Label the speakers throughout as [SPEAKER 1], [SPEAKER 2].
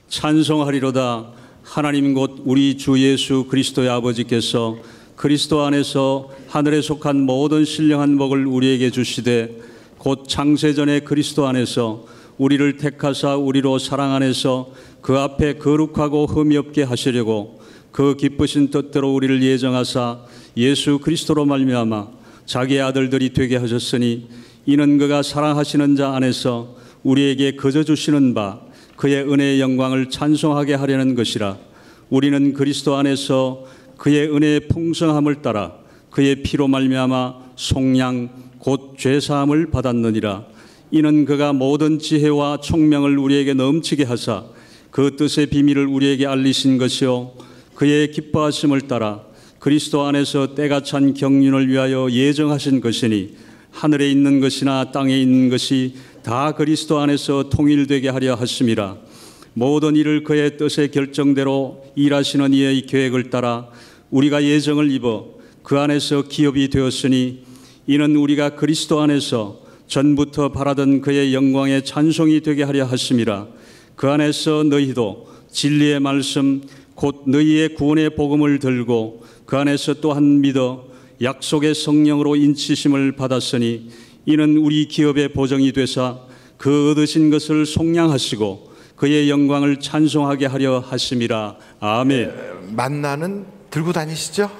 [SPEAKER 1] 찬송하리로다. 하나님 곧 우리 주 예수 그리스도의 아버지께서 그리스도 안에서 하늘에 속한 모든 신령한 복을 우리에게 주시되 곧 창세전에 그리스도 안에서 우리를 택하사 우리로 사랑 안에서 그 앞에 거룩하고 흠이 없게 하시려고 그 기쁘신 뜻대로 우리를 예정하사 예수 그리스도로 말미암아 자기의 아들들이 되게 하셨으니 이는 그가 사랑하시는 자 안에서 우리에게 거저 주시는 바 그의 은혜의 영광을 찬송하게 하려는 것이라. 우리는 그리스도 안에서 그의 은혜의 풍성함을 따라 그의 피로 말미암아 속량 곧 죄사함을 받았느니라. 이는 그가 모든 지혜와 총명을 우리에게 넘치게 하사 그 뜻의 비밀을 우리에게 알리신 것이요 그의 기뻐하심을 따라 그리스도 안에서 때가 찬 경륜을 위하여 예정하신 것이니 하늘에 있는 것이나 땅에 있는 것이 다 그리스도 안에서 통일되게 하려 하심이라. 모든 일을 그의 뜻의 결정대로 일하시는 이의 계획을 따라 우리가 예정을 입어 그 안에서 기업이 되었으니 이는 우리가 그리스도 안에서 전부터 바라던 그의 영광의 찬송이 되게 하려 하심이라. 그 안에서 너희도 진리의 말씀 곧 너희의 구원의 복음을 들고 그 안에서 또한 믿어 약속의 성령으로 인치심을 받았으니 이는 우리 기업의 보정이 되사 그 얻으신 것을 속량하시고 그의 영광을 찬송하게 하려 하심이라. 아멘.
[SPEAKER 2] 만나는 들고 다니시죠?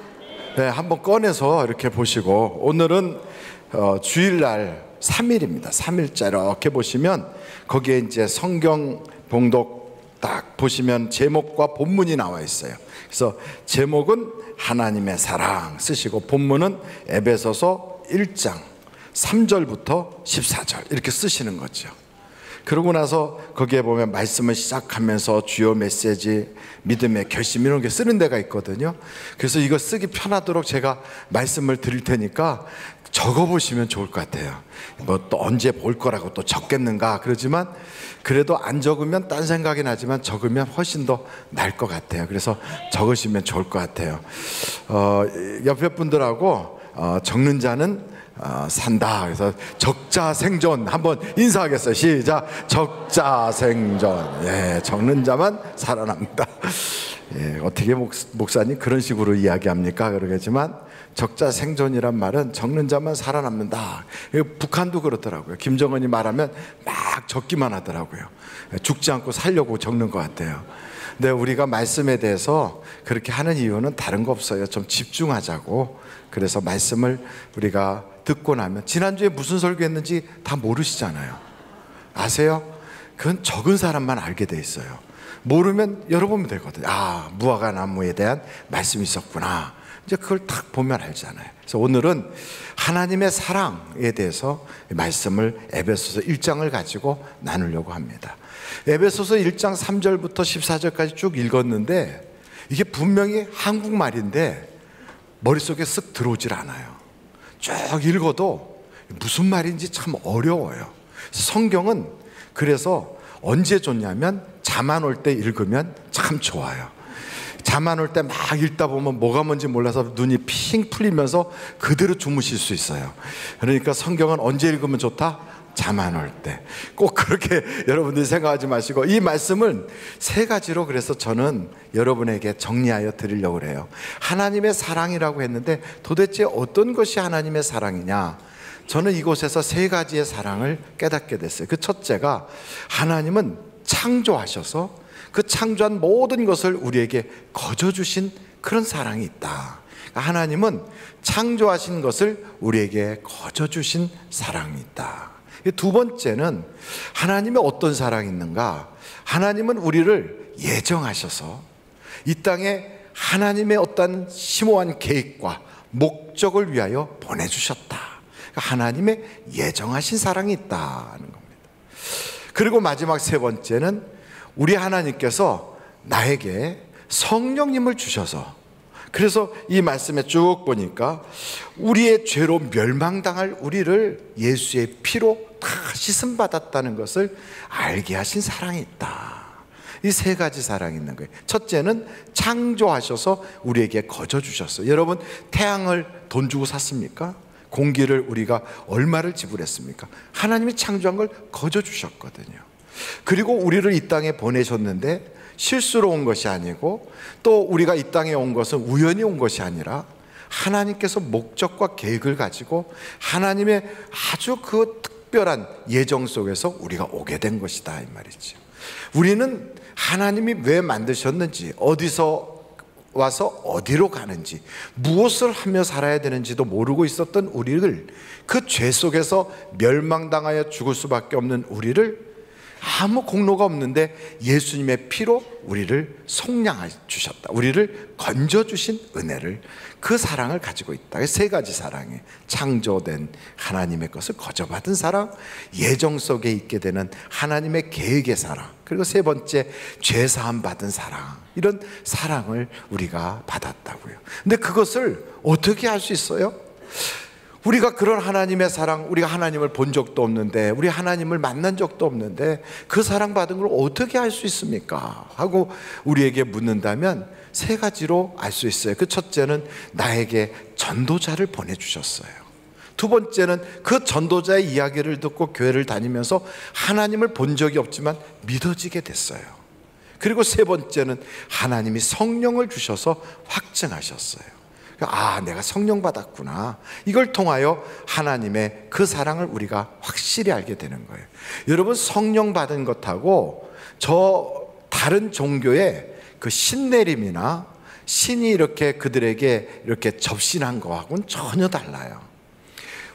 [SPEAKER 2] 네, 한번 꺼내서 이렇게 보시고 오늘은 주일날 3일입니다. 3일째 이렇게 보시면 거기에 이제 성경 봉독 딱 보시면 제목과 본문이 나와 있어요. 그래서 제목은 하나님의 사랑 쓰시고 본문은 에베소서 1장 3절부터 14절 이렇게 쓰시는 거죠. 그러고 나서 거기에 보면 말씀을 시작하면서 주요 메시지, 믿음의 결심 이런 게 쓰는 데가 있거든요. 그래서 이거 쓰기 편하도록 제가 말씀을 드릴 테니까 적어보시면 좋을 것 같아요. 뭐 또 언제 볼 거라고 또 적겠는가 그러지만 그래도 안 적으면 딴 생각이 나지만 적으면 훨씬 더 나을 것 같아요. 그래서 적으시면 좋을 것 같아요. 옆에 분들하고 적는 자는 산다. 그래서 적자생존 한번 인사하겠어요. 시작. 적자생존. 예, 적는 자만 살아납니다. 예, 어떻게 목사님 그런 식으로 이야기합니까? 그러겠지만 적자생존이란 말은 적는 자만 살아남는다. 북한도 그렇더라고요. 김정은이 말하면 막 적기만 하더라고요. 죽지 않고 살려고 적는 것 같아요. 근데 우리가 말씀에 대해서 그렇게 하는 이유는 다른 거 없어요. 좀 집중하자고. 그래서 말씀을 우리가 듣고 나면 지난주에 무슨 설교했는지 다 모르시잖아요. 아세요? 그건 적은 사람만 알게 돼 있어요. 모르면 열어보면 되거든요. 아, 무화과 나무에 대한 말씀이 있었구나. 이제 그걸 딱 보면 알잖아요. 그래서 오늘은 하나님의 사랑에 대해서 말씀을 에베소서 1장을 가지고 나누려고 합니다. 에베소서 1장 3절부터 14절까지 쭉 읽었는데 이게 분명히 한국말인데 머릿속에 쓱 들어오질 않아요. 쭉 읽어도 무슨 말인지 참 어려워요. 성경은 그래서 언제 좋냐면 잠 안 올 때 읽으면 참 좋아요. 잠 안 올 때 막 읽다 보면 뭐가 뭔지 몰라서 눈이 핑 풀리면서 그대로 주무실 수 있어요. 그러니까 성경은 언제 읽으면 좋다? 잠 안 올 때. 꼭 그렇게 여러분들이 생각하지 마시고 이 말씀은 세 가지로 그래서 저는 여러분에게 정리하여 드리려고 그래요. 하나님의 사랑이라고 했는데 도대체 어떤 것이 하나님의 사랑이냐? 저는 이곳에서 세 가지의 사랑을 깨닫게 됐어요. 그 첫째가 하나님은 창조하셔서 그 창조한 모든 것을 우리에게 거저 주신 그런 사랑이 있다. 하나님은 창조하신 것을 우리에게 거저 주신 사랑이 있다. 두 번째는 하나님의 어떤 사랑이 있는가? 하나님은 우리를 예정하셔서 이 땅에 하나님의 어떤 심오한 계획과 목적을 위하여 보내주셨다. 하나님의 예정하신 사랑이 있다는 겁니다. 그리고 마지막 세 번째는 우리 하나님께서 나에게 성령님을 주셔서 그래서 이 말씀에 쭉 보니까 우리의 죄로 멸망당할 우리를 예수의 피로 다 씻음받았다는 것을 알게 하신 사랑이 있다. 이 세 가지 사랑이 있는 거예요. 첫째는 창조하셔서 우리에게 거저 주셨어요. 여러분 태양을 돈 주고 샀습니까? 공기를 우리가 얼마를 지불했습니까? 하나님이 창조한 걸 거저 주셨거든요. 그리고 우리를 이 땅에 보내셨는데 실수로 온 것이 아니고 또 우리가 이 땅에 온 것은 우연히 온 것이 아니라 하나님께서 목적과 계획을 가지고 하나님의 아주 그 특별한 예정 속에서 우리가 오게 된 것이다 이 말이죠. 우리는 하나님이 왜 만드셨는지, 어디서 와서 어디로 가는지, 무엇을 하며 살아야 되는지도 모르고 있었던 우리를, 그 죄 속에서 멸망당하여 죽을 수밖에 없는 우리를 아무 공로가 없는데 예수님의 피로 우리를 속량해 주셨다. 우리를 건져주신 은혜를, 그 사랑을 가지고 있다. 세 가지 사랑에 창조된 하나님의 것을 거저받은 사랑, 예정 속에 있게 되는 하나님의 계획의 사랑, 그리고 세 번째 죄사함 받은 사랑, 이런 사랑을 우리가 받았다고요. 근데 그것을 어떻게 할 수 있어요? 우리가 그런 하나님의 사랑, 우리가 하나님을 본 적도 없는데, 우리 하나님을 만난 적도 없는데 그 사랑 받은 걸 어떻게 알 수 있습니까? 하고 우리에게 묻는다면 세 가지로 알 수 있어요. 그 첫째는 나에게 전도자를 보내주셨어요. 두 번째는 그 전도자의 이야기를 듣고 교회를 다니면서 하나님을 본 적이 없지만 믿어지게 됐어요. 그리고 세 번째는 하나님이 성령을 주셔서 확증하셨어요. 아, 내가 성령 받았구나. 이걸 통하여 하나님의 그 사랑을 우리가 확실히 알게 되는 거예요. 여러분, 성령 받은 것하고 저 다른 종교의 그 신내림이나 신이 이렇게 그들에게 이렇게 접신한 거하고는 전혀 달라요.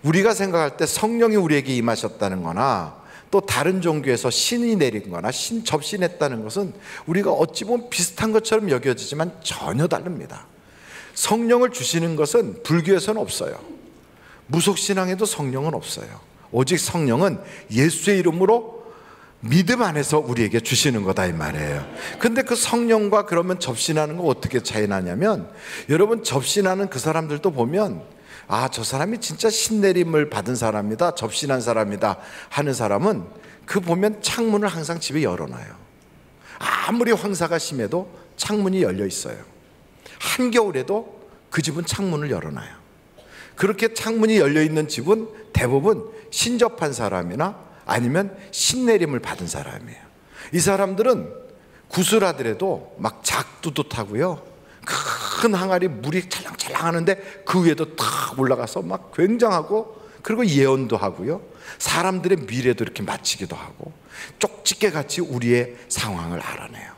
[SPEAKER 2] 우리가 생각할 때 성령이 우리에게 임하셨다는 거나 또 다른 종교에서 신이 내린 거나 신 접신했다는 것은 우리가 어찌 보면 비슷한 것처럼 여겨지지만 전혀 다릅니다. 성령을 주시는 것은 불교에서는 없어요. 무속신앙에도 성령은 없어요. 오직 성령은 예수의 이름으로 믿음 안에서 우리에게 주시는 거다 이 말이에요. 근데 그 성령과 그러면 접신하는 거 어떻게 차이 나냐면, 여러분 접신하는 그 사람들도 보면 아, 저 사람이 진짜 신내림을 받은 사람이다, 접신한 사람이다 하는 사람은 그 보면 창문을 항상 집에 열어놔요. 아무리 황사가 심해도 창문이 열려 있어요. 한겨울에도 그 집은 창문을 열어놔요. 그렇게 창문이 열려있는 집은 대부분 신접한 사람이나 아니면 신내림을 받은 사람이에요. 이 사람들은 구슬하더라도 막 작두도 타고요, 큰 항아리 물이 찰랑찰랑 하는데 그 위에도 탁 올라가서 막 굉장하고, 그리고 예언도 하고요, 사람들의 미래도 이렇게 맞히기도 하고, 쪽집게 같이 우리의 상황을 알아내요.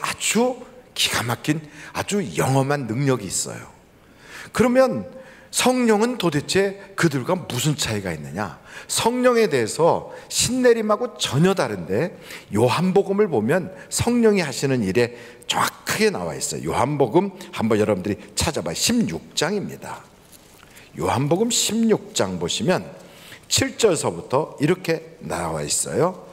[SPEAKER 2] 아주 기가 막힌 아주 영험한 능력이 있어요. 그러면 성령은 도대체 그들과 무슨 차이가 있느냐? 성령에 대해서 신내림하고 전혀 다른데, 요한복음을 보면 성령이 하시는 일에 정확하게 나와 있어요. 요한복음 한번 여러분들이 찾아봐요. 16장입니다. 요한복음 16장 보시면 7절서부터 이렇게 나와 있어요.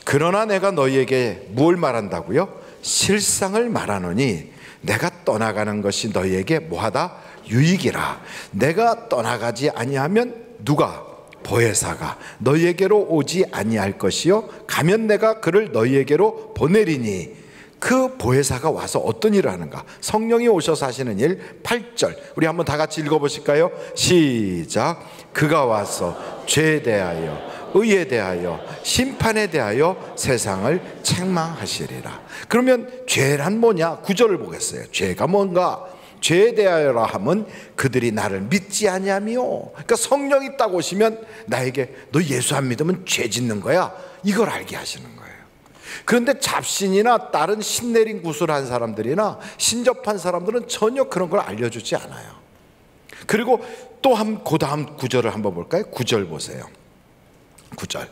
[SPEAKER 2] 그러나 내가 너희에게 뭘 말한다고요? 실상을 말하노니 내가 떠나가는 것이 너희에게 뭐하다? 유익이라. 내가 떠나가지 아니하면 누가? 보혜사가 너희에게로 오지 아니할 것이요, 가면 내가 그를 너희에게로 보내리니. 그 보혜사가 와서 어떤 일을 하는가? 성령이 오셔서 하시는 일. 8절 우리 한번 다 같이 읽어보실까요? 시작. 그가 와서 죄에 대하여, 의에 대하여, 심판에 대하여 세상을 책망하시리라. 그러면 죄란 뭐냐? 9절을 보겠어요. 죄가 뭔가? 죄에 대하여라 하면 그들이 나를 믿지 아니하며. 그러니까 성령이 딱 오시면 나에게 너 예수 안 믿으면 죄 짓는 거야, 이걸 알게 하시는 거예요. 그런데 잡신이나 다른 신내린 구슬한 사람들이나 신접한 사람들은 전혀 그런 걸 알려주지 않아요. 그리고 또 그 다음 9절을 한번 볼까요? 9절 보세요. 9절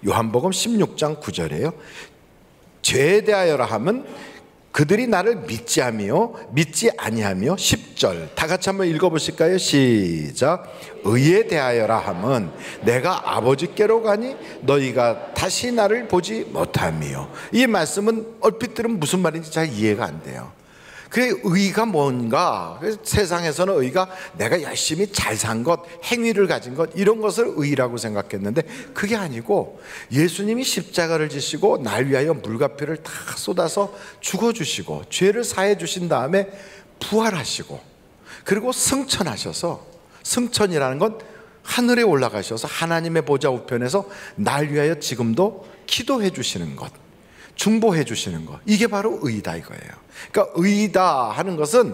[SPEAKER 2] 요한복음 16장 9절이에요. 죄에 대하여라 하면 그들이 나를 믿지 아니하며. 10절 다 같이 한번 읽어보실까요? 시작. 의에 대하여라 하면 내가 아버지께로 가니 너희가 다시 나를 보지 못하며. 이 말씀은 얼핏 들으면 무슨 말인지 잘 이해가 안 돼요. 그 의가 뭔가? 세상에서는 의가 내가 열심히 잘 산 것, 행위를 가진 것, 이런 것을 의라고 생각했는데 그게 아니고, 예수님이 십자가를 지시고 날 위하여 물과 피를 다 쏟아서 죽어주시고 죄를 사해 주신 다음에 부활하시고, 그리고 승천하셔서, 승천이라는 건 하늘에 올라가셔서 하나님의 보좌 우편에서 날 위하여 지금도 기도해 주시는 것, 중보해 주시는 거, 이게 바로 의다 이거예요. 그러니까 의다 하는 것은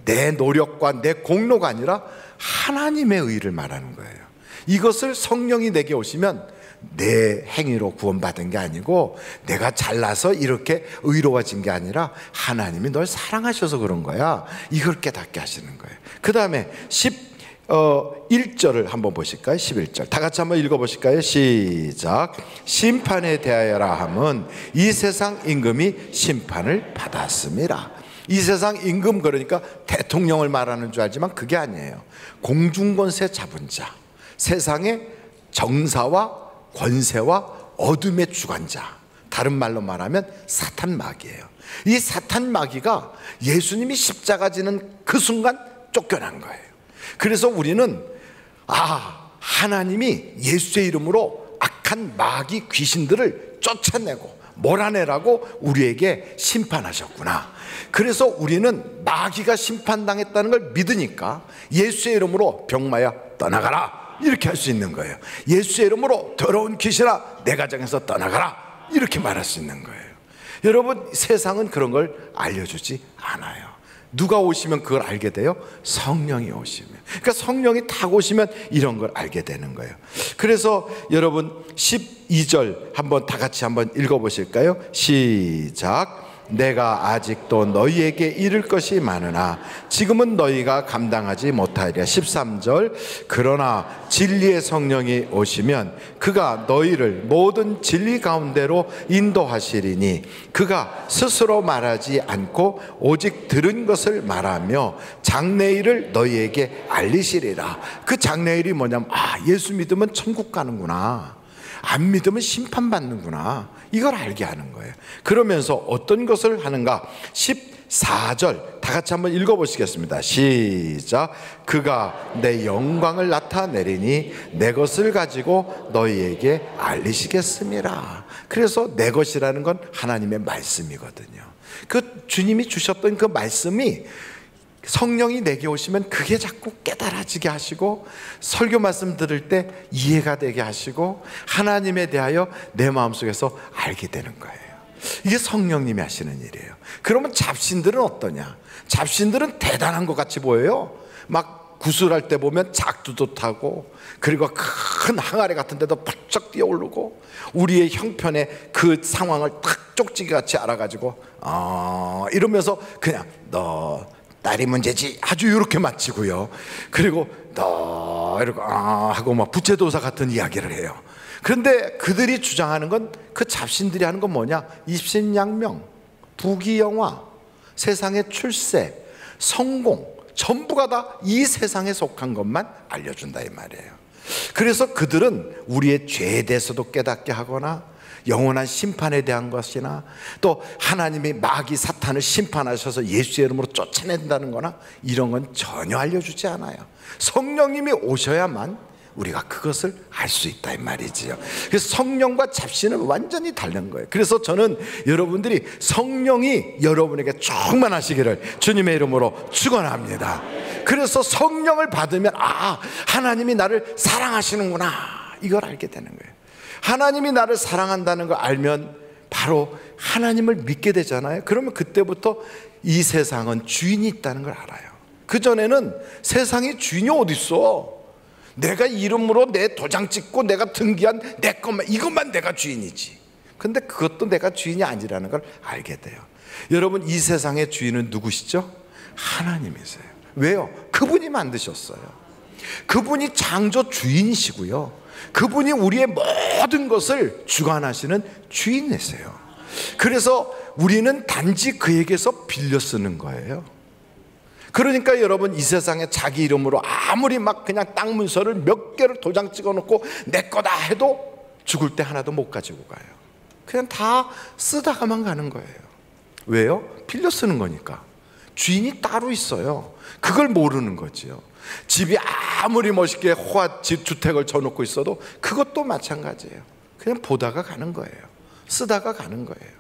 [SPEAKER 2] 내 노력과 내 공로가 아니라 하나님의 의를 말하는 거예요. 이것을 성령이 내게 오시면 내 행위로 구원받은 게 아니고 내가 잘나서 이렇게 의로워진 게 아니라 하나님이 널 사랑하셔서 그런 거야, 이걸 깨닫게 하시는 거예요. 그 다음에 1절을 한번 보실까요? 11절 다 같이 한번 읽어보실까요? 시작. 심판에 대하여라 함은 이 세상 임금이 심판을 받았습니다. 이 세상 임금, 그러니까 대통령을 말하는 줄 알지만 그게 아니에요. 공중권세 잡은 자, 세상의 정사와 권세와 어둠의 주관자, 다른 말로 말하면 사탄 마귀예요. 이 사탄 마귀가 예수님이 십자가 지는 그 순간 쫓겨난 거예요. 그래서 우리는 하나님이 예수의 이름으로 악한 마귀 귀신들을 쫓아내고 몰아내라고 우리에게 심판하셨구나. 그래서 우리는 마귀가 심판당했다는 걸 믿으니까 예수의 이름으로 병마야 떠나가라, 이렇게 할 수 있는 거예요. 예수의 이름으로 더러운 귀신아 내 가정에서 떠나가라, 이렇게 말할 수 있는 거예요. 여러분, 세상은 그런 걸 알려주지 않아요. 누가 오시면 그걸 알게 돼요? 성령이 오시면. 그러니까 성령이 딱 오시면 이런 걸 알게 되는 거예요. 그래서 여러분 12절 한번 다 같이 한번 읽어보실까요? 시작. 내가 아직도 너희에게 이를 것이 많으나 지금은 너희가 감당하지 못하리라. 13절 그러나 진리의 성령이 오시면 그가 너희를 모든 진리 가운데로 인도하시리니 그가 스스로 말하지 않고 오직 들은 것을 말하며 장래일을 너희에게 알리시리라. 그 장래일이 뭐냐면 예수 믿으면 천국 가는구나, 안 믿으면 심판받는구나, 이걸 알게 하는 거예요. 그러면서 어떤 것을 하는가? 14절 다 같이 한번 읽어보시겠습니다. 시작. 그가 내 영광을 나타내리니 내 것을 가지고 너희에게 알리시겠습니다. 그래서 내 것이라는 건 하나님의 말씀이거든요. 그 주님이 주셨던 그 말씀이 성령이 내게 오시면 그게 자꾸 깨달아지게 하시고, 설교 말씀 들을 때 이해가 되게 하시고, 하나님에 대하여 내 마음속에서 알게 되는 거예요. 이게 성령님이 하시는 일이에요. 그러면 잡신들은 어떠냐? 잡신들은 대단한 것 같이 보여요. 막 구슬할 때 보면 작두도 타고, 그리고 큰 항아리 같은 데도 부쩍 뛰어오르고, 우리의 형편의 그 상황을 탁 쪽지기같이 알아가지고 이러면서 그냥 너 딸이 문제지 아주 이렇게 마치고요. 그리고 너 이러고 하고 막 부채도사 같은 이야기를 해요. 그런데 그들이 주장하는 건, 그 잡신들이 하는 건 뭐냐? 입신양명, 부귀영화, 세상의 출세, 성공, 전부가 다 이 세상에 속한 것만 알려준다 이 말이에요. 그래서 그들은 우리의 죄에 대해서도 깨닫게 하거나, 영원한 심판에 대한 것이나, 또 하나님이 마귀 사탄을 심판하셔서 예수의 이름으로 쫓아낸다는 거나, 이런 건 전혀 알려주지 않아요. 성령님이 오셔야만 우리가 그것을 알 수 있다 이 말이지요. 그래서 성령과 잡신은 완전히 다른 거예요. 그래서 저는 여러분들이 성령이 여러분에게 충만하시기를 주님의 이름으로 축원합니다. 그래서 성령을 받으면 하나님이 나를 사랑하시는구나, 이걸 알게 되는 거예요. 하나님이 나를 사랑한다는 걸 알면 바로 하나님을 믿게 되잖아요. 그러면 그때부터 이 세상은 주인이 있다는 걸 알아요. 그전에는 세상에 주인이 어디 있어? 내가 이름으로 내 도장 찍고 내가 등기한 내 것만, 이것만 내가 주인이지. 근데 그것도 내가 주인이 아니라는 걸 알게 돼요. 여러분, 이 세상의 주인은 누구시죠? 하나님이세요. 왜요? 그분이 만드셨어요. 그분이 창조 주인이시고요, 그분이 우리의 모든 것을 주관하시는 주인이세요. 그래서 우리는 단지 그에게서 빌려 쓰는 거예요. 그러니까 여러분, 이 세상에 자기 이름으로 아무리 막 그냥 땅 문서를 몇 개를 도장 찍어 놓고 내 거다 해도 죽을 때 하나도 못 가지고 가요. 그냥 다 쓰다가만 가는 거예요. 왜요? 빌려 쓰는 거니까. 주인이 따로 있어요. 그걸 모르는 거지요. 집이 아무리 멋있게 호화집 주택을 져놓고 있어도 그것도 마찬가지예요. 그냥 보다가 가는 거예요. 쓰다가 가는 거예요.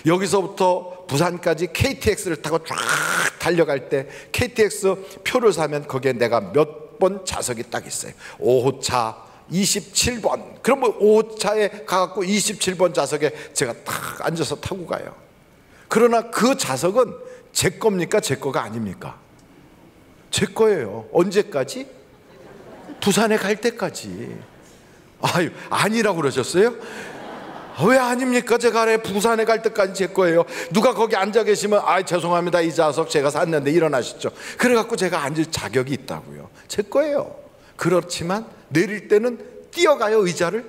[SPEAKER 2] 여기서부터 부산까지 KTX를 타고 쫙 달려갈 때 KTX 표를 사면 거기에 내가 몇 번 좌석이 딱 있어요. 5호차, 27번. 그러면 5차에 가갖고 27번 좌석에 제가 탁 앉아서 타고 가요. 그러나 그 좌석은 제 겁니까? 제 거가 아닙니까? 제 거예요. 언제까지? 부산에 갈 때까지. 아유, 아니라고 그러셨어요? 왜 아닙니까? 제가 부산에 갈 때까지 제 거예요. 누가 거기 앉아 계시면 죄송합니다, 이 좌석 제가 샀는데 일어나시죠. 그래갖고 제가 앉을 자격이 있다고요. 제 거예요. 그렇지만 내릴 때는 뛰어가요, 의자를?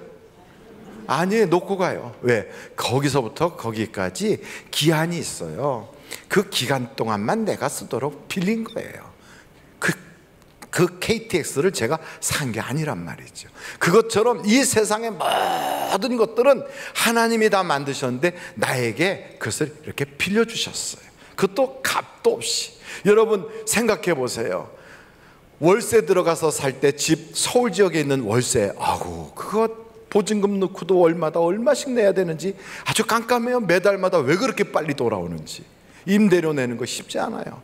[SPEAKER 2] 아니, 놓고 가요. 왜? 거기서부터 거기까지 기한이 있어요. 그 기간 동안만 내가 쓰도록 빌린 거예요. 그 KTX를 제가 산 게 아니란 말이죠. 그것처럼 이 세상의 모든 것들은 하나님이 다 만드셨는데 나에게 그것을 이렇게 빌려주셨어요. 그것도 값도 없이. 여러분 생각해 보세요. 월세 들어가서 살 때 집 서울 지역에 있는 월세, 그거 보증금 넣고도 얼마씩 내야 되는지 아주 깜깜해요. 매달마다 왜 그렇게 빨리 돌아오는지. 임대료 내는 거 쉽지 않아요.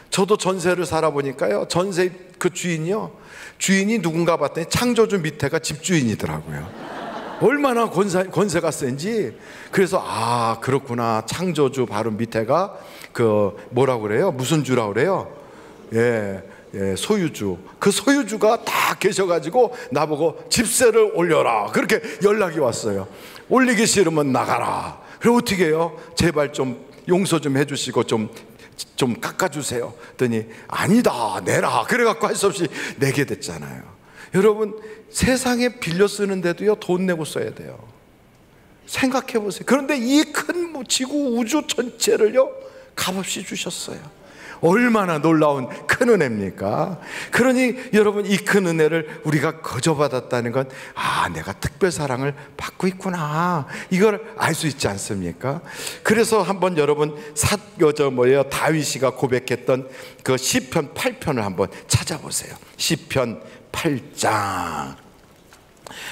[SPEAKER 2] 저도 전세를 살아보니까요, 전세 그 주인이 누군가 봤더니 창조주 밑에가 집주인이더라고요. 얼마나 권세가 센지. 그래서 그렇구나, 창조주 바로 밑에가 그 뭐라고 그래요? 무슨 주라고 그래요? 소유주. 그 소유주가 다 계셔가지고 나보고 집세를 올려라, 그렇게 연락이 왔어요. 올리기 싫으면 나가라. 그럼 어떻게 해요? 제발 좀 용서 좀 해주시고 좀 깎아주세요. 그랬더니 아니다, 내라. 그래갖고 할 수 없이 내게 됐잖아요. 여러분 세상에 빌려 쓰는데도요 돈 내고 써야 돼요. 생각해 보세요. 그런데 이 큰 지구 우주 전체를요 값없이 주셨어요. 얼마나 놀라운 큰 은혜입니까? 그러니 여러분, 이 큰 은혜를 우리가 거저받았다는 건 내가 특별 사랑을 받고 있구나, 이걸 알 수 있지 않습니까? 그래서 한번 여러분 다윗이가 고백했던 그 시편 8편을 한번 찾아보세요. 시편 8장.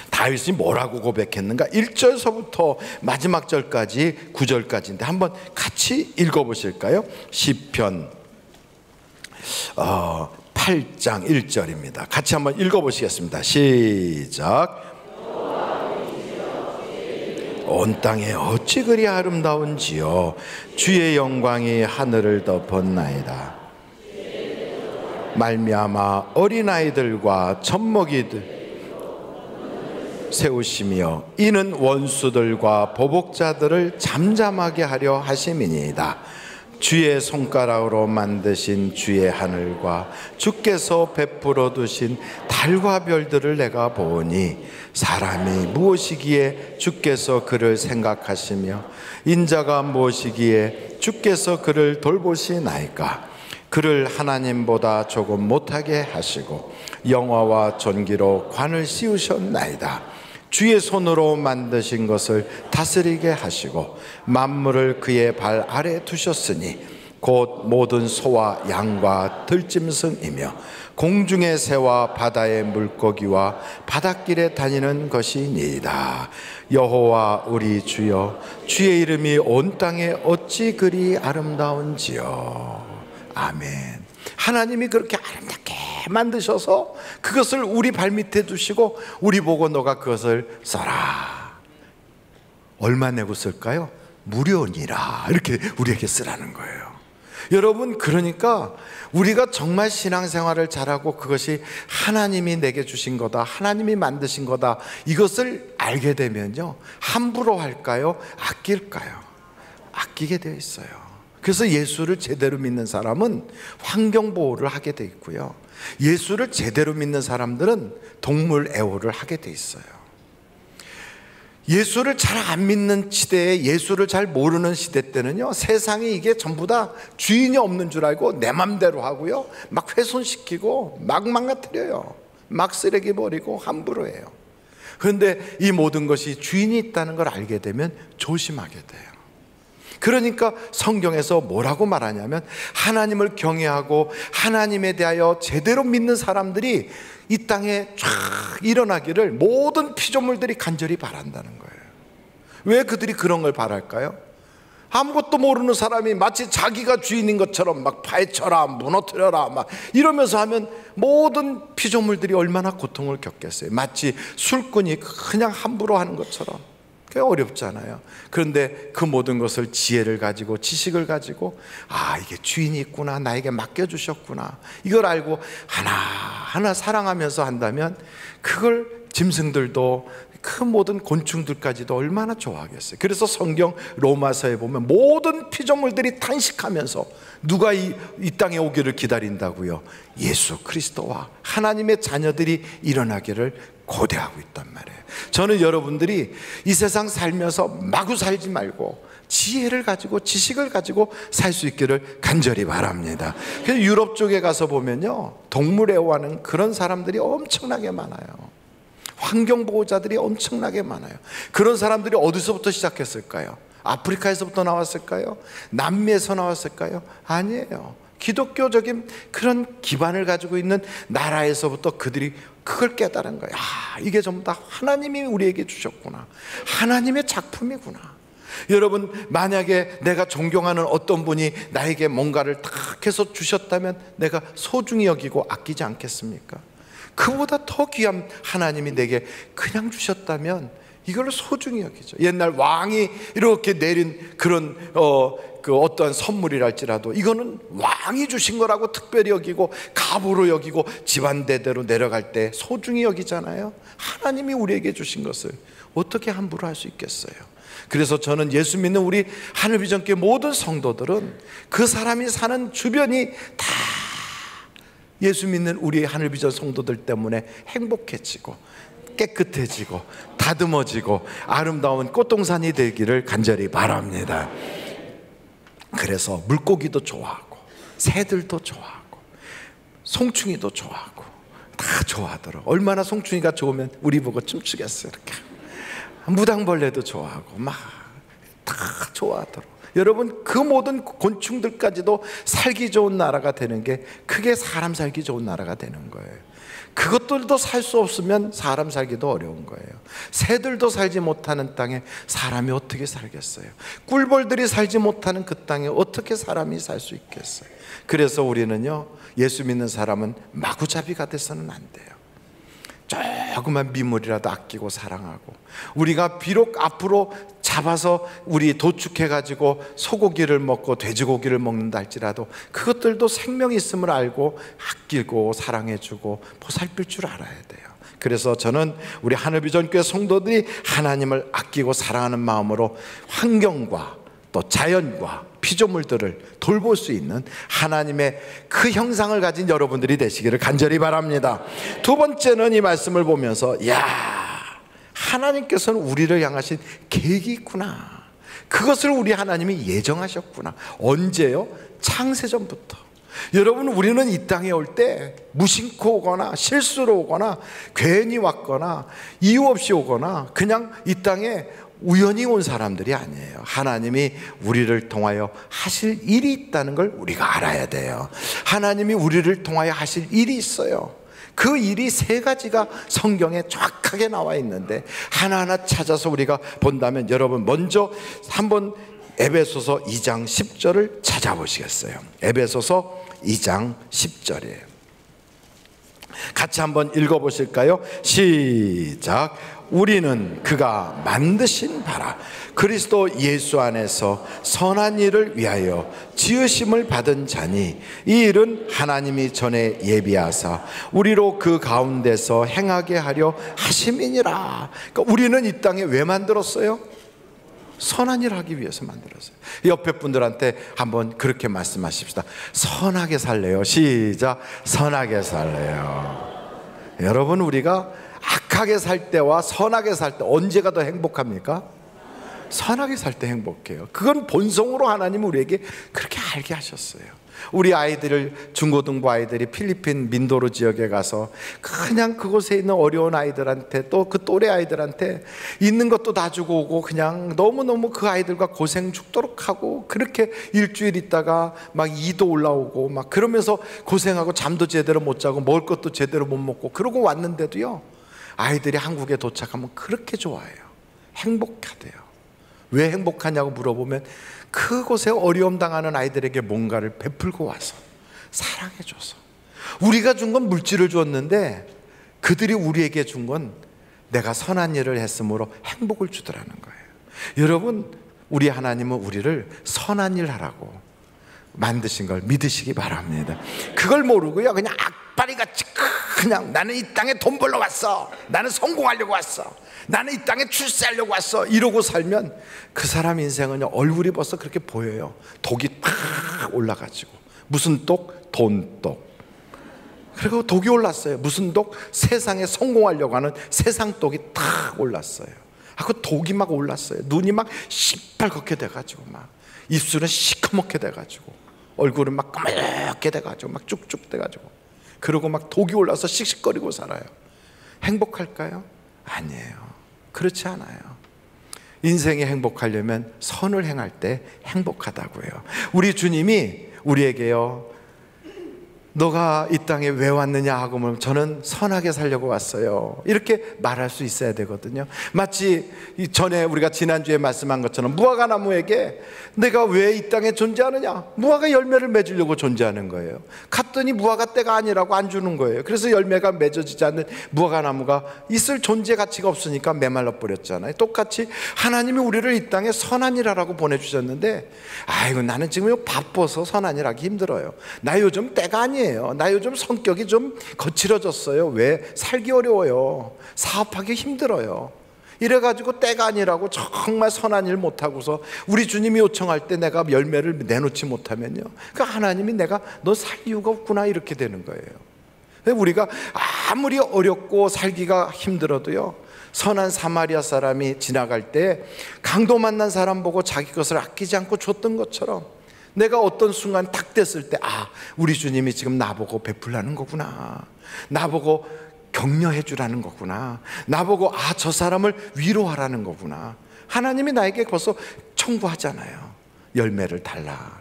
[SPEAKER 2] 다윗이 뭐라고 고백했는가? 1절서부터 마지막 절까지 9절까지인데 한번 같이 읽어보실까요? 시편 8장 1절입니다. 같이 한번 읽어보시겠습니다. 시작. 온 땅에 어찌 그리 아름다운지요, 주의 영광이 하늘을 덮었나이다. 말미암아 어린아이들과 젖먹이들 세우시며 이는 원수들과 보복자들을 잠잠하게 하려 하심이니이다. 주의 손가락으로 만드신 주의 하늘과 주께서 베풀어 두신 달과 별들을 내가 보니 사람이 무엇이기에 주께서 그를 생각하시며 인자가 무엇이기에 주께서 그를 돌보시나이까. 그를 하나님보다 조금 못하게 하시고 영화와 존귀로 관을 씌우셨나이다. 주의 손으로 만드신 것을 다스리게 하시고 만물을 그의 발 아래 두셨으니 곧 모든 소와 양과 들짐승이며 공중의 새와 바다의 물고기와 바닷길에 다니는 것이니이다. 여호와 우리 주여, 주의 이름이 온 땅에 어찌 그리 아름다운지요. 아멘. 하나님이 그렇게 아름답게 만드셔서 그것을 우리 발밑에 두시고 우리 보고 너가 그것을 써라. 얼마 내고 쓸까요? 무료니라. 이렇게 우리에게 쓰라는 거예요. 여러분, 그러니까 우리가 정말 신앙생활을 잘하고 그것이 하나님이 내게 주신 거다, 하나님이 만드신 거다, 이것을 알게 되면요, 함부로 할까요? 아낄까요? 아끼게 되어 있어요. 그래서 예수를 제대로 믿는 사람은 환경보호를 하게 돼 있고요, 예수를 제대로 믿는 사람들은 동물 애호를 하게 돼 있어요. 예수를 잘 안 믿는 시대에, 예수를 잘 모르는 시대 때는요, 세상에 이게 전부 다 주인이 없는 줄 알고 내 맘대로 하고요, 막 훼손시키고 막 망가뜨려요. 막 쓰레기 버리고 함부로 해요. 그런데 이 모든 것이 주인이 있다는 걸 알게 되면 조심하게 돼요. 그러니까 성경에서 뭐라고 말하냐면, 하나님을 경외하고 하나님에 대하여 제대로 믿는 사람들이 이 땅에 쫙 일어나기를 모든 피조물들이 간절히 바란다는 거예요. 왜 그들이 그런 걸 바랄까요? 아무것도 모르는 사람이 마치 자기가 주인인 것처럼 막 파헤쳐라, 무너뜨려라 막 이러면서 하면 모든 피조물들이 얼마나 고통을 겪겠어요. 마치 술꾼이 그냥 함부로 하는 것처럼. 그게 어렵잖아요. 그런데 그 모든 것을 지혜를 가지고 지식을 가지고 이게 주인이 있구나, 나에게 맡겨주셨구나, 이걸 알고 하나하나 사랑하면서 한다면 그걸 짐승들도 그 모든 곤충들까지도 얼마나 좋아하겠어요. 그래서 성경 로마서에 보면 모든 피조물들이 탄식하면서 누가 이 땅에 오기를 기다린다고요? 예수 그리스도와 하나님의 자녀들이 일어나기를 고대하고 있단 말이에요. 저는 여러분들이 이 세상 살면서 마구 살지 말고 지혜를 가지고 지식을 가지고 살 수 있기를 간절히 바랍니다. 그래서 유럽 쪽에 가서 보면요, 동물애호하는 그런 사람들이 엄청나게 많아요. 환경보호자들이 엄청나게 많아요. 그런 사람들이 어디서부터 시작했을까요? 아프리카에서부터 나왔을까요? 남미에서 나왔을까요? 아니에요. 기독교적인 그런 기반을 가지고 있는 나라에서부터 그들이 그걸 깨달은 거예요. 이게 전부 다 하나님이 우리에게 주셨구나, 하나님의 작품이구나. 여러분, 만약에 내가 존경하는 어떤 분이 나에게 뭔가를 딱 해서 주셨다면 내가 소중히 여기고 아끼지 않겠습니까? 그보다 더 귀한 하나님이 내게 그냥 주셨다면 이걸 소중히 여기죠. 옛날 왕이 이렇게 내린 그런 어떠한 선물이랄지라도 이거는 왕이 주신 거라고 특별히 여기고 갑으로 여기고 집안 대대로 내려갈 때 소중히 여기잖아요. 하나님이 우리에게 주신 것을 어떻게 함부로 할 수 있겠어요? 그래서 저는 예수 믿는 우리 하늘비전교회 모든 성도들은 그 사람이 사는 주변이 다 예수 믿는 우리 하늘비전 성도들 때문에 행복해지고 깨끗해지고 다듬어지고 아름다운 꽃동산이 되기를 간절히 바랍니다. 그래서 물고기도 좋아하고 새들도 좋아하고 송충이도 좋아하고 다 좋아하더라고. 얼마나 송충이가 좋으면 우리 보고 춤추겠어요. 이렇게 무당벌레도 좋아하고 막 다 좋아하더라고. 여러분, 그 모든 곤충들까지도 살기 좋은 나라가 되는 게 그게 사람 살기 좋은 나라가 되는 거예요. 그것들도 살 수 없으면 사람 살기도 어려운 거예요. 새들도 살지 못하는 땅에 사람이 어떻게 살겠어요? 꿀벌들이 살지 못하는 그 땅에 어떻게 사람이 살 수 있겠어요? 그래서 우리는요, 예수 믿는 사람은 마구잡이가 돼서는 안 돼요. 조그만 미물이라도 아끼고 사랑하고, 우리가 비록 앞으로 잡아서 우리 도축해가지고 소고기를 먹고 돼지고기를 먹는다 할지라도 그것들도 생명이 있음을 알고 아끼고 사랑해주고 보살필 줄 알아야 돼요. 그래서 저는 우리 하늘비전교회 성도들이 하나님을 아끼고 사랑하는 마음으로 환경과 또 자연과 피조물들을 돌볼 수 있는 하나님의 그 형상을 가진 여러분들이 되시기를 간절히 바랍니다. 두 번째는 이 말씀을 보면서 하나님께서는 우리를 향하신 계획이 있구나, 그것을 우리 하나님이 예정하셨구나. 언제요? 창세전부터. 여러분, 우리는 이 땅에 올 때 무심코 오거나 실수로 오거나 괜히 왔거나 이유 없이 오거나 그냥 이 땅에 우연히 온 사람들이 아니에요. 하나님이 우리를 통하여 하실 일이 있다는 걸 우리가 알아야 돼요. 하나님이 우리를 통하여 하실 일이 있어요. 그 일이 세 가지가 성경에 정확하게 나와 있는데 하나하나 찾아서 우리가 본다면, 여러분 먼저 한번 에베소서 2장 10절을 찾아보시겠어요? 에베소서 2장 10절이에요. 같이 한번 읽어보실까요? 시작. 우리는 그가 만드신 바라 그리스도 예수 안에서 선한 일을 위하여 지으심을 받은 자니, 이 일은 하나님이 전에 예비하사 우리로 그 가운데서 행하게 하려 하심이니라. 그러니까 우리는 이 땅에 왜 만들었어요? 선한 일 하기 위해서 만들었어요. 옆에 분들한테 한번 그렇게 말씀하십시다. 선하게 살래요. 시작. 선하게 살래요. 여러분, 우리가 악하게 살 때와 선하게 살 때 언제가 더 행복합니까? 선하게 살 때 행복해요. 그건 본성으로 하나님은 우리에게 그렇게 알게 하셨어요. 우리 아이들을, 중고등부 아이들이 필리핀 민도로 지역에 가서 그냥 그곳에 있는 어려운 아이들한테, 또 그 또래 아이들한테 있는 것도 다 주고 오고 그냥 너무너무 그 아이들과 고생 죽도록 하고, 그렇게 일주일 있다가 막 이도 올라오고 막 그러면서 고생하고 잠도 제대로 못 자고 먹을 것도 제대로 못 먹고 그러고 왔는데도요, 아이들이 한국에 도착하면 그렇게 좋아해요. 행복하대요. 왜 행복하냐고 물어보면 그곳에 어려움 당하는 아이들에게 뭔가를 베풀고 와서 사랑해줘서, 우리가 준 건 물질을 줬는데 그들이 우리에게 준 건 내가 선한 일을 했으므로 행복을 주더라는 거예요. 여러분, 우리 하나님은 우리를 선한 일 하라고 만드신 걸 믿으시기 바랍니다. 그걸 모르고요, 그냥 악바리같이 그냥 나는 이 땅에 돈 벌러 왔어, 나는 성공하려고 왔어, 나는 이 땅에 출세하려고 왔어, 이러고 살면 그 사람 인생은 얼굴이 벌써 그렇게 보여요. 독이 팍 올라가지고. 무슨 독? 돈독. 그리고 독이 올랐어요. 무슨 독? 세상에 성공하려고 하는 세상 독이 탁 올랐어요. 그 독이 막 올랐어요. 눈이 막 시뻘겋게 돼가지고, 막 입술은 시커멓게 돼가지고, 얼굴은 막 까맣게 돼가지고, 막 쭉쭉 돼가지고, 그리고 막 독이 올라서 씩씩거리고 살아요. 행복할까요? 아니에요. 그렇지 않아요. 인생이 행복하려면 선을 행할 때 행복하다고요. 우리 주님이 우리에게요, 너가 이 땅에 왜 왔느냐 하고 물으면 저는 선하게 살려고 왔어요, 이렇게 말할 수 있어야 되거든요. 마치 전에 우리가 지난주에 말씀한 것처럼 무화과 나무에게 내가 왜 이 땅에 존재하느냐, 무화과 열매를 맺으려고 존재하는 거예요. 갔더니 무화과 때가 아니라고 안 주는 거예요. 그래서 열매가 맺어지지 않는 무화과 나무가 있을 존재 가치가 없으니까 메말라 버렸잖아요. 똑같이 하나님이 우리를 이 땅에 선한 일 하라고 보내주셨는데, 아이고 나는 지금 바빠서 선한 일 하기 힘들어요, 나 요즘 때가 아니에요, 나 요즘 성격이 좀 거칠어졌어요, 왜? 살기 어려워요, 사업하기 힘들어요, 이래가지고 때가 아니라고 정말 선한 일 못하고서 우리 주님이 요청할 때 내가 열매를 내놓지 못하면요, 그 하나님이 내가 너 살 이유가 없구나, 이렇게 되는 거예요. 우리가 아무리 어렵고 살기가 힘들어도요, 선한 사마리아 사람이 지나갈 때 강도 만난 사람 보고 자기 것을 아끼지 않고 줬던 것처럼, 내가 어떤 순간 딱 됐을 때, 우리 주님이 지금 나보고 베풀라는 거구나, 나보고 격려해 주라는 거구나, 나보고 저 사람을 위로하라는 거구나. 하나님이 나에게 벌써 청구하잖아요. 열매를 달라.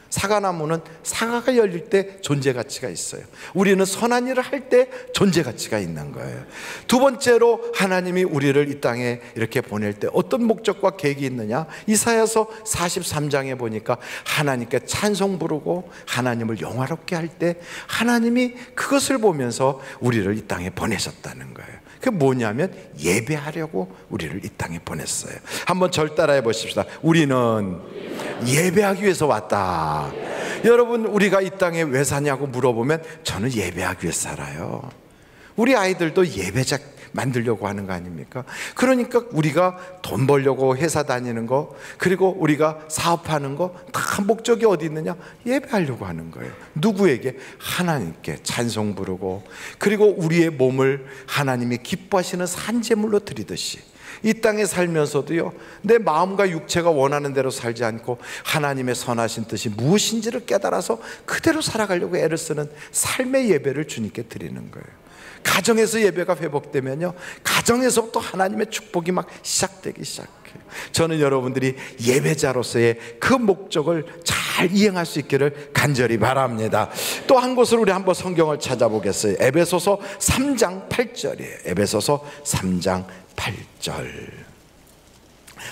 [SPEAKER 2] 사과나무는 사과가 열릴 때 존재 가치가 있어요. 우리는 선한 일을 할 때 존재 가치가 있는 거예요. 두 번째로 하나님이 우리를 이 땅에 이렇게 보낼 때 어떤 목적과 계획이 있느냐, 이사야서 43장에 보니까 하나님께 찬송 부르고 하나님을 영화롭게 할 때 하나님이 그것을 보면서 우리를 이 땅에 보내셨다는 거예요. 그게 뭐냐면 예배하려고 우리를 이 땅에 보냈어요. 한번 절 따라해 보십시다. 우리는 예배하기 위해서 왔다. 여러분, 우리가 이 땅에 왜 사냐고 물어보면 저는 예배하기 위해서 살아요. 우리 아이들도 예배자 만들려고 하는 거 아닙니까? 그러니까 우리가 돈 벌려고 회사 다니는 거, 그리고 우리가 사업하는 거 다 목적이 어디 있느냐? 예배하려고 하는 거예요. 누구에게? 하나님께 찬송 부르고, 그리고 우리의 몸을 하나님이 기뻐하시는 산제물로 드리듯이 이 땅에 살면서도요, 내 마음과 육체가 원하는 대로 살지 않고 하나님의 선하신 뜻이 무엇인지를 깨달아서 그대로 살아가려고 애를 쓰는 삶의 예배를 주님께 드리는 거예요. 가정에서 예배가 회복되면요, 가정에서부터 하나님의 축복이 막 시작되기 시작해요. 저는 여러분들이 예배자로서의 그 목적을 잘 이행할 수 있기를 간절히 바랍니다. 또 한 곳을 우리 한번 성경을 찾아보겠어요. 에베소서 3장 8절이에요. 에베소서 3장 8절.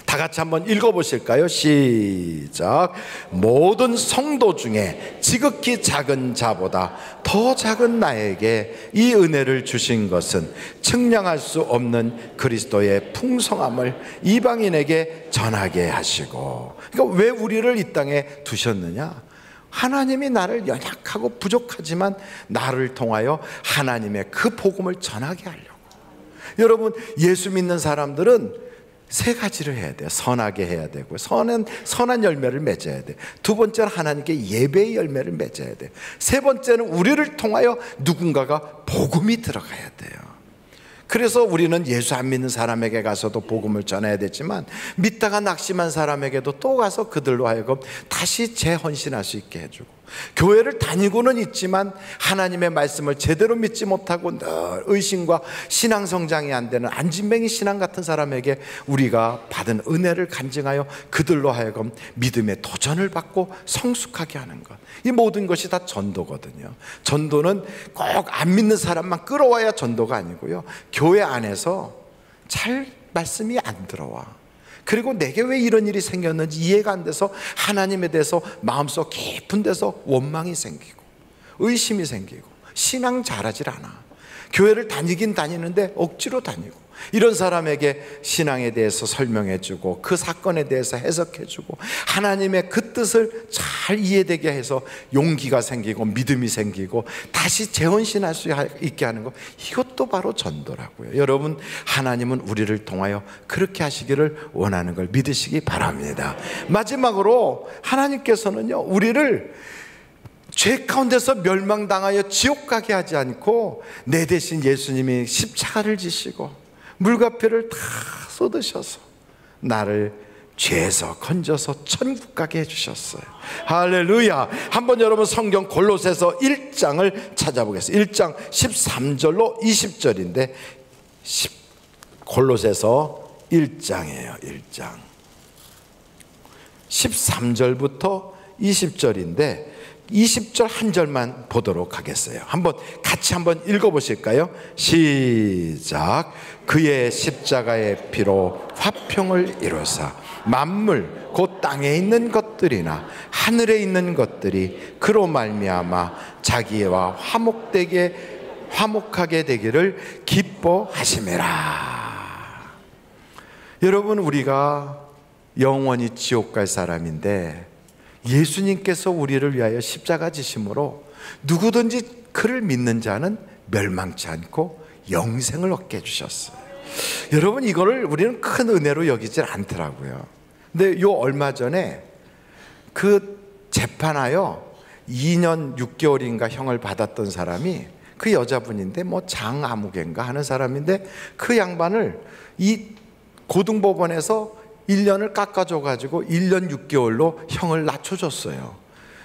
[SPEAKER 2] 다 같이 한번 읽어보실까요? 시작. 모든 성도 중에 지극히 작은 자보다 더 작은 나에게 이 은혜를 주신 것은 측량할 수 없는 그리스도의 풍성함을 이방인에게 전하게 하시고. 그러니까 왜 우리를 이 땅에 두셨느냐? 하나님이 나를 연약하고 부족하지만 나를 통하여 하나님의 그 복음을 전하게 하려고. 여러분, 예수 믿는 사람들은 세 가지를 해야 돼요. 선하게 해야 되고, 선한 열매를 맺어야 돼요. 두 번째는 하나님께 예배의 열매를 맺어야 돼요. 세 번째는 우리를 통하여 누군가가 복음이 들어가야 돼요. 그래서 우리는 예수 안 믿는 사람에게 가서도 복음을 전해야 되지만, 믿다가 낙심한 사람에게도 또 가서 그들로 하여금 다시 재헌신할 수 있게 해주고, 교회를 다니고는 있지만 하나님의 말씀을 제대로 믿지 못하고 늘 의심과 신앙 성장이 안 되는 안진뱅이 신앙 같은 사람에게 우리가 받은 은혜를 간증하여 그들로 하여금 믿음의 도전을 받고 성숙하게 하는 것, 이 모든 것이 다 전도거든요. 전도는 꼭 안 믿는 사람만 끌어와야 전도가 아니고요, 교회 안에서 잘 말씀이 안 들어와, 그리고 내게 왜 이런 일이 생겼는지 이해가 안 돼서 하나님에 대해서 마음속 깊은 데서 원망이 생기고 의심이 생기고 신앙 잘하질 않아. 교회를 다니긴 다니는데 억지로 다니고, 이런 사람에게 신앙에 대해서 설명해주고 그 사건에 대해서 해석해주고 하나님의 그 뜻을 잘 이해되게 해서 용기가 생기고 믿음이 생기고 다시 재혼신할 수 있게 하는 것, 이것도 바로 전도라고요. 여러분, 하나님은 우리를 통하여 그렇게 하시기를 원하는 걸 믿으시기 바랍니다. 마지막으로 하나님께서는요, 우리를 죄 가운데서 멸망당하여 지옥 가게 하지 않고 내 대신 예수님이 십자가를 지시고 물과 피를 다 쏟으셔서 나를 죄에서 건져서 천국 가게 해주셨어요. 할렐루야. 한번 여러분 성경 골로새서 1장을 찾아보겠습니다. 1장 13절로 20절인데 골로새서 1장이에요. 1장 13절부터 20절인데 20절 한 절만 보도록 하겠어요. 같이 한번 읽어보실까요? 시작. 그의 십자가의 피로 화평을 이루사 만물 곧 땅에 있는 것들이나 하늘에 있는 것들이 그로 말미암아 자기와 화목하게 되기를 기뻐하심이라. 여러분, 우리가 영원히 지옥 갈 사람인데 예수님께서 우리를 위하여 십자가 지심으로 누구든지 그를 믿는 자는 멸망치 않고 영생을 얻게 해주셨어요. 여러분, 이거를 우리는 큰 은혜로 여기질 않더라고요. 근데 얼마 전에 그 재판하여 2년 6개월인가 형을 받았던 사람이, 그 여자분인데 장아무개인가 하는 사람인데, 그 양반을 이 고등법원에서 1년을 깎아줘가지고 1년 6개월로 형을 낮춰줬어요.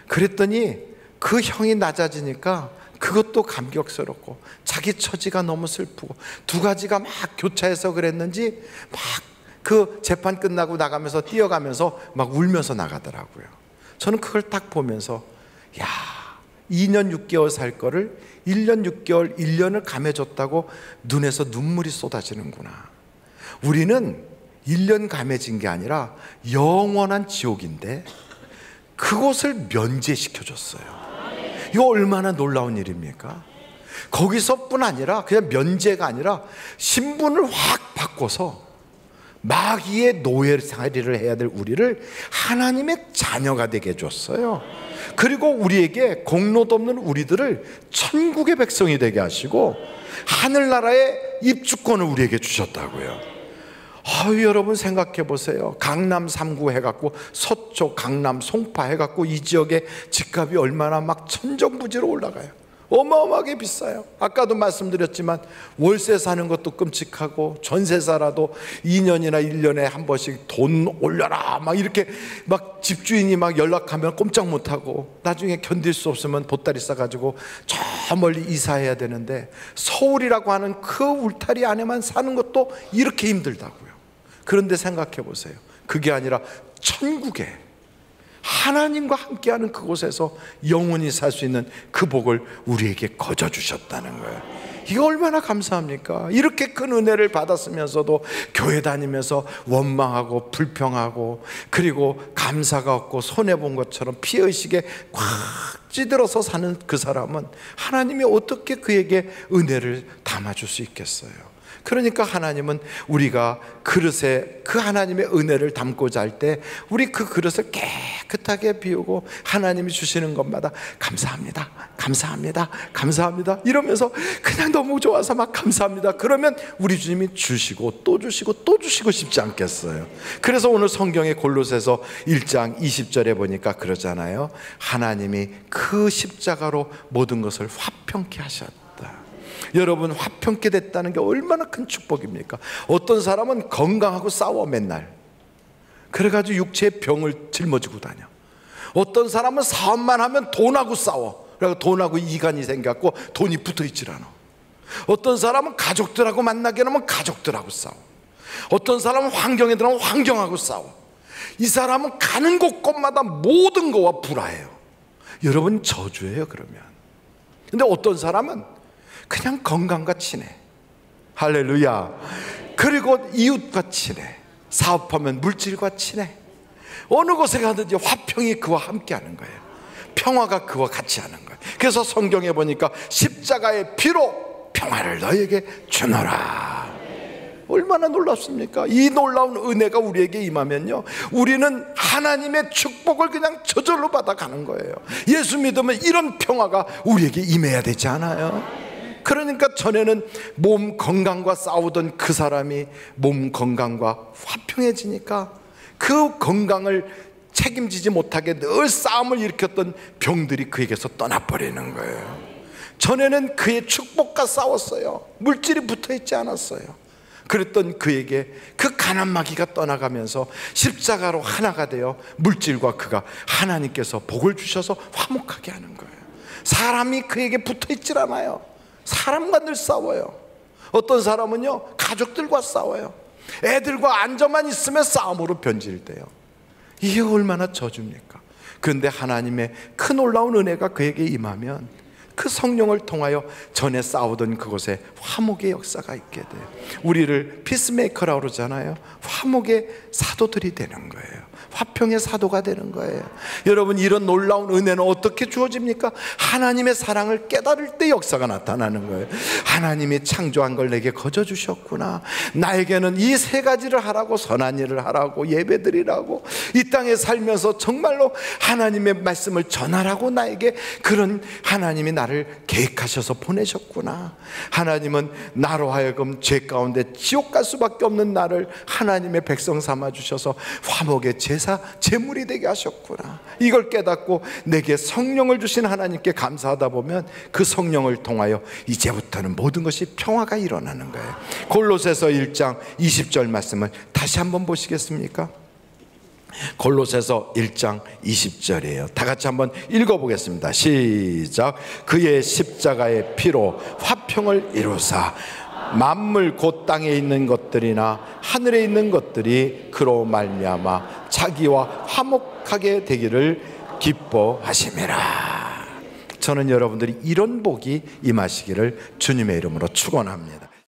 [SPEAKER 2] 그랬더니 그 형이 낮아지니까 그것도 감격스럽고 자기 처지가 너무 슬프고 두 가지가 막 교차해서 그랬는지 막 그 재판 끝나고 나가면서 뛰어가면서 막 울면서 나가더라고요. 저는 그걸 딱 보면서 2년 6개월 살 거를 1년 6개월 1년을 감해줬다고 눈에서 눈물이 쏟아지는구나. 우리는 1년 감해진 게 아니라 영원한 지옥인데 그곳을 면제시켜줬어요. 이거 얼마나 놀라운 일입니까? 거기서뿐 아니라 그냥 면제가 아니라 신분을 확 바꿔서 마귀의 노예살이를 해야 될 우리를 하나님의 자녀가 되게 해줬어요. 그리고 우리에게 공로도 없는 우리들을 천국의 백성이 되게 하시고 하늘나라의 입주권을 우리에게 주셨다고요. 여러분 생각해 보세요. 강남 3구 해갖고 서초, 강남, 송파 해갖고 이 지역의 집값이 얼마나 막 천정부지로 올라가요. 어마어마하게 비싸요. 아까도 말씀드렸지만 월세 사는 것도 끔찍하고 전세 살아도 2년이나 1년에 한 번씩 돈 올려라 막 이렇게 막 집주인이 막 연락하면 꼼짝 못하고 나중에 견딜 수 없으면 보따리 싸가지고 저 멀리 이사해야 되는데, 서울이라고 하는 그 울타리 안에만 사는 것도 이렇게 힘들다고요. 그런데 생각해 보세요. 그게 아니라 천국에 하나님과 함께하는 그곳에서 영원히 살 수 있는 그 복을 우리에게 거저 주셨다는 거예요. 이거 얼마나 감사합니까? 이렇게 큰 은혜를 받았으면서도 교회 다니면서 원망하고 불평하고 그리고 감사가 없고 손해본 것처럼 피해의식에 꽉 찌들어서 사는 그 사람은 하나님이 어떻게 그에게 은혜를 담아줄 수 있겠어요? 그러니까 하나님은 우리가 그릇에 그 하나님의 은혜를 담고자 할 때 우리 그 그릇을 깨끗하게 비우고 하나님이 주시는 것마다 감사합니다, 감사합니다, 감사합니다 이러면서 그냥 너무 좋아서 막 감사합니다. 그러면 우리 주님이 주시고 또 주시고 또 주시고 싶지 않겠어요? 그래서 오늘 성경의 골로새서 1장 20절에 보니까 그러잖아요. 하나님이 그 십자가로 모든 것을 화평케 하셨다. 여러분, 화평케 됐다는 게 얼마나 큰 축복입니까? 어떤 사람은 건강하고 싸워 맨날. 그래가지고 육체의 병을 짊어지고 다녀. 어떤 사람은 사업만 하면 돈하고 싸워. 그래서 돈하고 이간이 생겨갖고 돈이 붙어있질 않아. 어떤 사람은 가족들하고 만나게 하면 가족들하고 싸워. 어떤 사람은 환경에 들어가면 환경하고 싸워. 이 사람은 가는 곳곳마다 모든 거와 불화해요. 여러분, 저주예요 그러면. 근데 어떤 사람은 그냥 건강과 친해. 할렐루야. 그리고 이웃과 친해. 사업하면 물질과 친해. 어느 곳에 가든지 화평이 그와 함께 하는 거예요. 평화가 그와 같이 하는 거예요. 그래서 성경에 보니까 십자가의 피로 평화를 너에게 주노라. 얼마나 놀랍습니까? 이 놀라운 은혜가 우리에게 임하면요, 우리는 하나님의 축복을 그냥 저절로 받아가는 거예요. 예수 믿으면 이런 평화가 우리에게 임해야 되지 않아요? 그러니까 전에는 몸 건강과 싸우던 그 사람이 몸 건강과 화평해지니까 그 건강을 책임지지 못하게 늘 싸움을 일으켰던 병들이 그에게서 떠나버리는 거예요. 전에는 그의 축복과 싸웠어요. 물질이 붙어있지 않았어요. 그랬던 그에게 그 가난마귀가 떠나가면서 십자가로 하나가 되어 물질과 그가 하나님께서 복을 주셔서 화목하게 하는 거예요. 사람이 그에게 붙어있질 않아요. 사람과 늘 싸워요. 어떤 사람은요, 가족들과 싸워요. 애들과 앉아만 있으면 싸움으로 변질돼요. 이게 얼마나 저주입니까? 그런데 하나님의 큰 놀라운 은혜가 그에게 임하면 그 성령을 통하여 전에 싸우던 그곳에 화목의 역사가 있게 돼요. 우리를 피스메이커라고 그러잖아요. 화목의 사도들이 되는 거예요. 화평의 사도가 되는 거예요. 여러분, 이런 놀라운 은혜는 어떻게 주어집니까? 하나님의 사랑을 깨달을 때 역사가 나타나는 거예요. 하나님이 창조한 걸 내게 거저 주셨구나. 나에게는 이 세 가지를 하라고, 선한 일을 하라고, 예배드리라고, 이 땅에 살면서 정말로 하나님의 말씀을 전하라고 나에게 그런 하나님이 나를 계획하셔서 보내셨구나. 하나님은 나로 하여금 죄 가운데 지옥 갈 수밖에 없는 나를 하나님의 백성 삼아 주셔서 화목의 제물이 되게 하셨구나. 이걸 깨닫고 내게 성령을 주신 하나님께 감사하다 보면 그 성령을 통하여 이제부터는 모든 것이 평화가 일어나는 거예요. 골로새서 1장 20절 말씀을 다시 한번 보시겠습니까? 골로새서 1장 20절이에요. 다 같이 한번 읽어보겠습니다. 시작. 그의 십자가의 피로 화평을 이루사 만물 곧 땅에 있는 것들이나 하늘에 있는 것들이 그로 말미암아 자기와 화목하게 되기를 기뻐하심이라. 저는 여러분들이 이런 복이 임하시기를 주님의 이름으로 축원합니다.